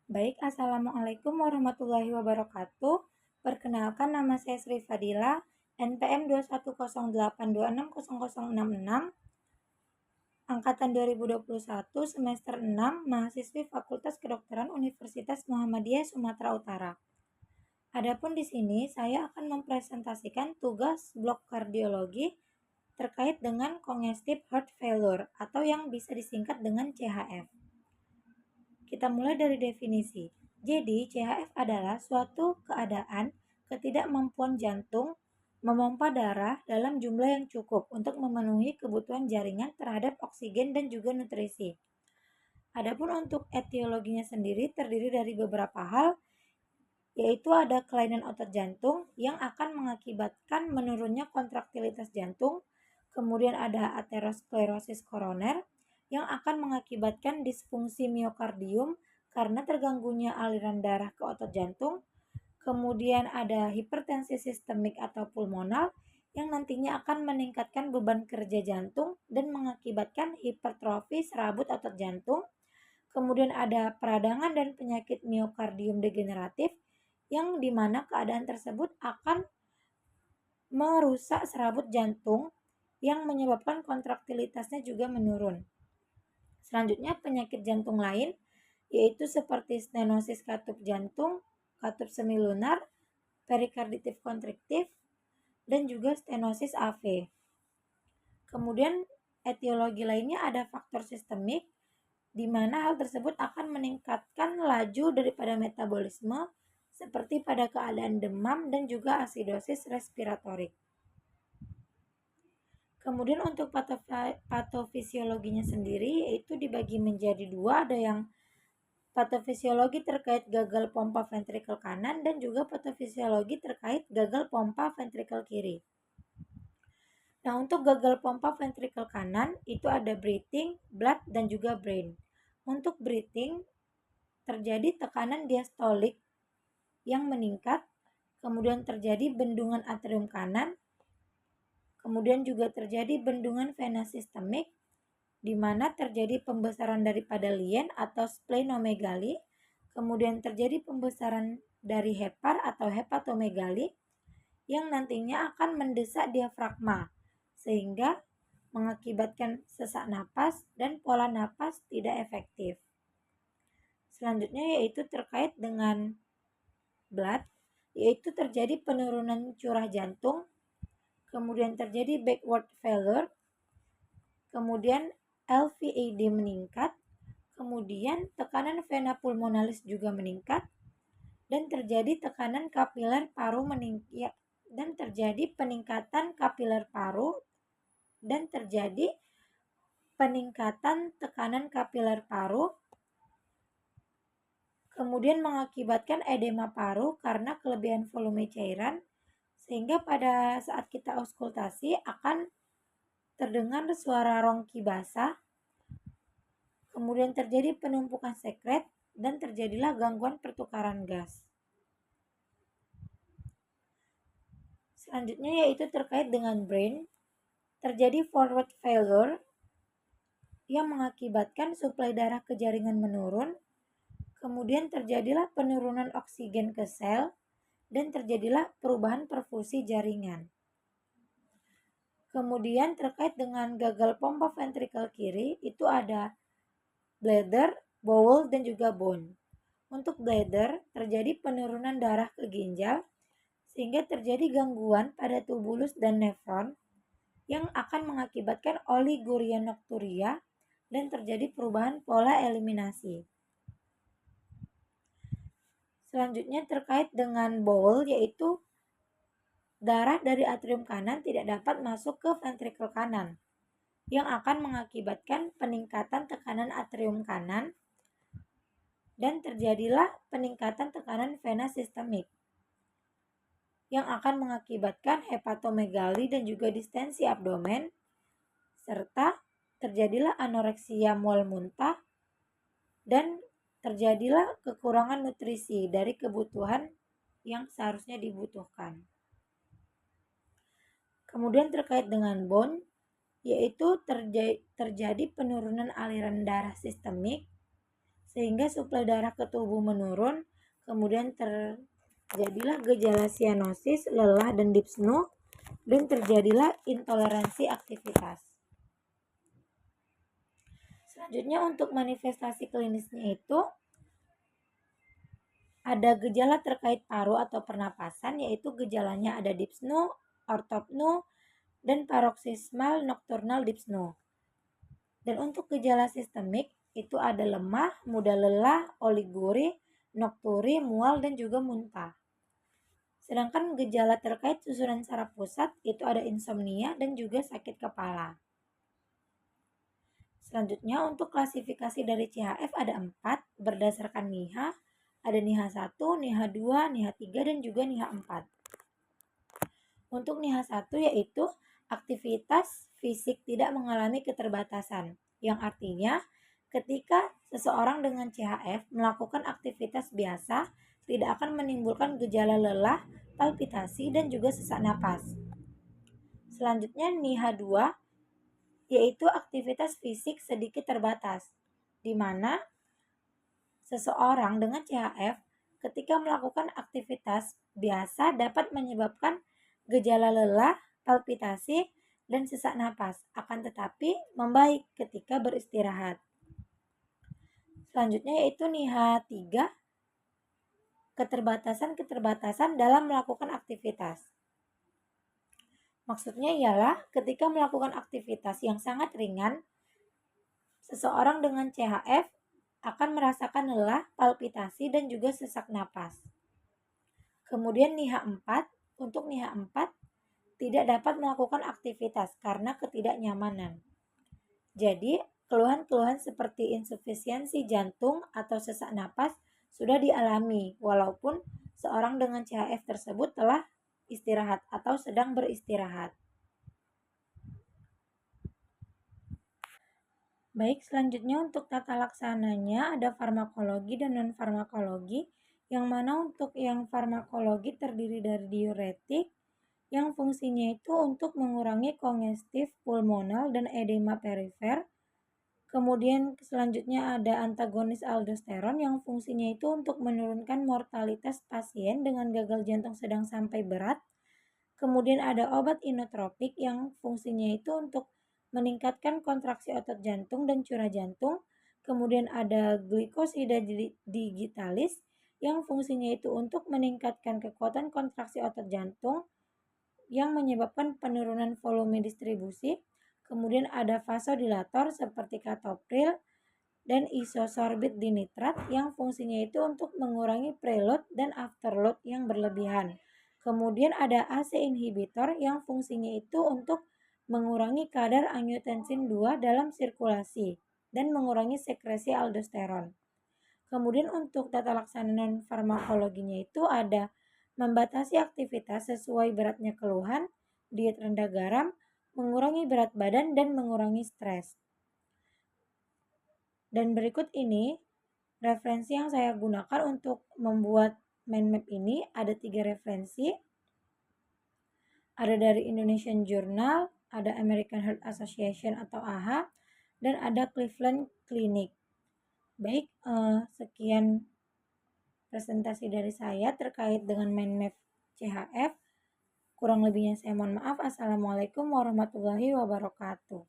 Baik, Assalamualaikum warahmatullahi wabarakatuh. Perkenalkan, nama saya Sri Fadila, NPM 21082626066, Angkatan 2021, semester 6, mahasiswi Fakultas Kedokteran Universitas Muhammadiyah Sumatera Utara. Adapun di sini saya akan mempresentasikan tugas blok kardiologi terkait dengan congestive heart failure atau yang bisa disingkat dengan CHF. Kita mulai dari definisi. Jadi, CHF adalah suatu keadaan ketidakmampuan jantung memompa darah dalam jumlah yang cukup untuk memenuhi kebutuhan jaringan terhadap oksigen dan juga nutrisi. Adapun untuk etiologinya sendiri terdiri dari beberapa hal, yaitu ada kelainan otot jantung yang akan mengakibatkan menurunnya kontraktilitas jantung, kemudian ada aterosklerosis koroner yang akan mengakibatkan disfungsi miokardium karena terganggunya aliran darah ke otot jantung, kemudian ada hipertensi sistemik atau pulmonal yang nantinya akan meningkatkan beban kerja jantung dan mengakibatkan hipertrofi serabut otot jantung. Kemudian ada peradangan dan penyakit miokardium degeneratif yang dimana keadaan tersebut akan merusak serabut jantung yang menyebabkan kontraktilitasnya juga menurun. Selanjutnya penyakit jantung lain yaitu seperti stenosis katup jantung, katup semilunar, perikarditif kontriktif, dan juga stenosis AV. Kemudian etiologi lainnya ada faktor sistemik di mana hal tersebut akan meningkatkan laju daripada metabolisme seperti pada keadaan demam dan juga asidosis respiratorik. Kemudian untuk patofisiologinya sendiri yaitu dibagi menjadi dua, ada yang patofisiologi terkait gagal pompa ventrikel kanan dan juga patofisiologi terkait gagal pompa ventrikel kiri. Nah, untuk gagal pompa ventrikel kanan itu ada breathing, blood, dan juga brain. Untuk breathing terjadi tekanan diastolik yang meningkat, kemudian terjadi bendungan atrium kanan, kemudian juga terjadi bendungan vena sistemik, di mana terjadi pembesaran daripada lien atau splenomegali, kemudian terjadi pembesaran dari hepar atau hepatomegali, yang nantinya akan mendesak diafragma, sehingga mengakibatkan sesak napas dan pola napas tidak efektif. Selanjutnya yaitu terkait dengan blood, yaitu terjadi penurunan curah jantung, kemudian terjadi backward failure, kemudian LVAD meningkat, kemudian tekanan vena pulmonalis juga meningkat, dan terjadi tekanan kapiler paru meningkat, dan terjadi peningkatan kapiler paru, dan terjadi peningkatan tekanan kapiler paru, kemudian mengakibatkan edema paru karena kelebihan volume cairan, sehingga pada saat kita auskultasi akan terdengar suara rongki basah, kemudian terjadi penumpukan sekret, dan terjadilah gangguan pertukaran gas. Selanjutnya yaitu terkait dengan brain, terjadi forward failure yang mengakibatkan suplai darah ke jaringan menurun, kemudian terjadilah penurunan oksigen ke sel, dan terjadilah perubahan perfusi jaringan. Kemudian terkait dengan gagal pompa ventrikel kiri itu ada bladder, bowel, dan juga bone. Untuk bladder terjadi penurunan darah ke ginjal sehingga terjadi gangguan pada tubulus dan nefron yang akan mengakibatkan oliguria nocturia dan terjadi perubahan pola eliminasi. Selanjutnya terkait dengan bowel yaitu darah dari atrium kanan tidak dapat masuk ke ventrikel kanan yang akan mengakibatkan peningkatan tekanan atrium kanan dan terjadilah peningkatan tekanan vena sistemik yang akan mengakibatkan hepatomegali dan juga distensi abdomen, serta terjadilah anoreksia mual muntah dan terjadilah kekurangan nutrisi dari kebutuhan yang seharusnya dibutuhkan. Kemudian terkait dengan bone, yaitu terjadi penurunan aliran darah sistemik sehingga suplai darah ke tubuh menurun, kemudian terjadilah gejala sianosis, lelah, dan dyspnoe, dan terjadilah intoleransi aktivitas. Selanjutnya untuk manifestasi klinisnya itu ada gejala terkait paru atau pernapasan, yaitu gejalanya ada dyspnoe, ortopnoe, dan paroxysmal nocturnal dyspnoe. Dan untuk gejala sistemik itu ada lemah, mudah lelah, oliguri, nokturi, mual, dan juga muntah. Sedangkan gejala terkait susunan saraf pusat itu ada insomnia dan juga sakit kepala. Selanjutnya untuk klasifikasi dari CHF ada 4 berdasarkan NIHA, ada NIHA 1, NIHA 2, NIHA 3, dan juga NIHA 4. Untuk NIHA 1 yaitu aktivitas fisik tidak mengalami keterbatasan, yang artinya ketika seseorang dengan CHF melakukan aktivitas biasa tidak akan menimbulkan gejala lelah, palpitasi, dan juga sesak napas. Selanjutnya NIHA 2 yaitu aktivitas fisik sedikit terbatas, di mana seseorang dengan CHF ketika melakukan aktivitas biasa dapat menyebabkan gejala lelah, palpitasi, dan sesak napas, akan tetapi membaik ketika beristirahat. Selanjutnya yaitu NIHA 3, keterbatasan-keterbatasan dalam melakukan aktivitas. Maksudnya ialah ketika melakukan aktivitas yang sangat ringan, seseorang dengan CHF akan merasakan lelah, palpitasi, dan juga sesak napas. Kemudian NIHA 4, untuk NIHA 4 tidak dapat melakukan aktivitas karena ketidaknyamanan. Jadi, keluhan-keluhan seperti insufisiensi jantung atau sesak napas sudah dialami walaupun seorang dengan CHF tersebut telah istirahat atau sedang beristirahat. Baik, selanjutnya untuk tata laksananya ada farmakologi dan non-farmakologi, yang mana untuk yang farmakologi terdiri dari diuretik, yang fungsinya itu untuk mengurangi kongestif pulmonal dan edema perifer. Kemudian selanjutnya ada antagonis aldosteron yang fungsinya itu untuk menurunkan mortalitas pasien dengan gagal jantung sedang sampai berat. Kemudian ada obat inotropik yang fungsinya itu untuk meningkatkan kontraksi otot jantung dan curah jantung. Kemudian ada glikosida digitalis yang fungsinya itu untuk meningkatkan kekuatan kontraksi otot jantung yang menyebabkan penurunan volume distribusi. Kemudian ada vasodilator seperti katopril dan isosorbit dinitrat yang fungsinya itu untuk mengurangi preload dan afterload yang berlebihan. Kemudian ada ACE inhibitor yang fungsinya itu untuk mengurangi kadar angiotensin 2 dalam sirkulasi dan mengurangi sekresi aldosteron. Kemudian untuk tata laksana non farmakologinya itu ada membatasi aktivitas sesuai beratnya keluhan, diet rendah garam, mengurangi berat badan, dan mengurangi stres. Dan berikut ini referensi yang saya gunakan untuk membuat mind map ini. Ada 3 referensi. Ada dari Indonesian Journal, ada American Heart Association atau AHA, dan ada Cleveland Clinic. Baik, sekian presentasi dari saya terkait dengan mind map CHF. Kurang lebihnya saya mohon maaf. Assalamualaikum warahmatullahi wabarakatuh.